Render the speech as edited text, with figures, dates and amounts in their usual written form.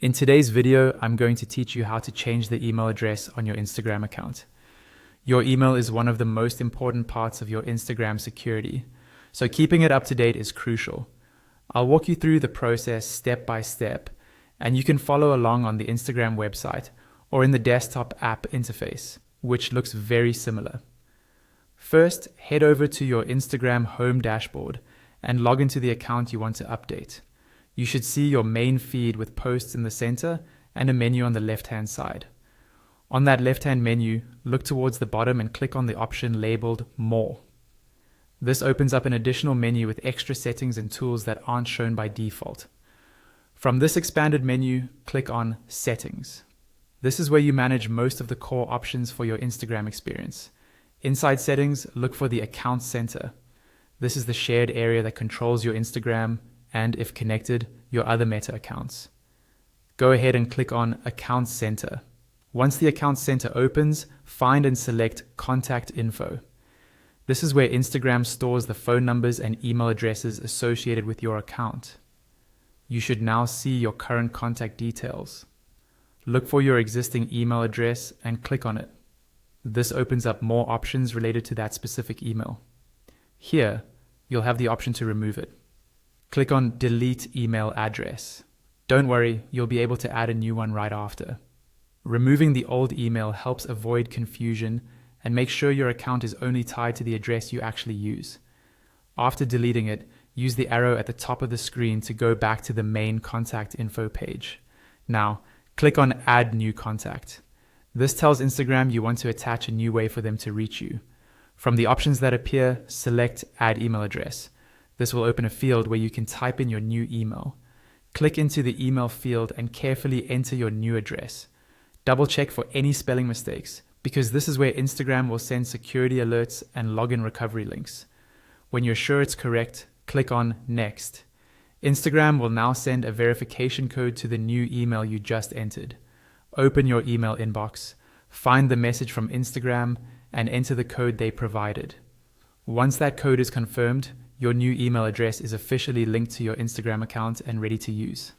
In today's video, I'm going to teach you how to change the email address on your Instagram account. Your email is one of the most important parts of your Instagram security, so keeping it up to date is crucial. I'll walk you through the process step by step, and you can follow along on the Instagram website or in the desktop app interface, which looks very similar. First, head over to your Instagram home dashboard and log into the account you want to update. You should see your main feed with posts in the center and a menu on the left-hand side. On that left-hand menu, look towards the bottom and click on the option labeled More. This opens up an additional menu with extra settings and tools that aren't shown by default. From this expanded menu, click on Settings. This is where you manage most of the core options for your Instagram experience. Inside Settings, look for the Account Center. This is the shared area that controls your Instagram and, if connected, your other Meta accounts. Go ahead and click on Account Center. Once the Account Center opens, find and select Contact Info. This is where Instagram stores the phone numbers and email addresses associated with your account. You should now see your current contact details. Look for your existing email address and click on it. This opens up more options related to that specific email. Here, you'll have the option to remove it. Click on Delete Email Address. Don't worry, you'll be able to add a new one right after. Removing the old email helps avoid confusion and make sure your account is only tied to the address you actually use. After deleting it, use the arrow at the top of the screen to go back to the main contact info page. Now, click on Add New Contact. This tells Instagram you want to attach a new way for them to reach you. From the options that appear, select Add Email Address. This will open a field where you can type in your new email. Click into the email field and carefully enter your new address. Double check for any spelling mistakes, because this is where Instagram will send security alerts and login recovery links. When you're sure it's correct, click on Next. Instagram will now send a verification code to the new email you just entered. Open your email inbox, find the message from Instagram, and enter the code they provided. Once that code is confirmed, your new email address is officially linked to your Instagram account and ready to use.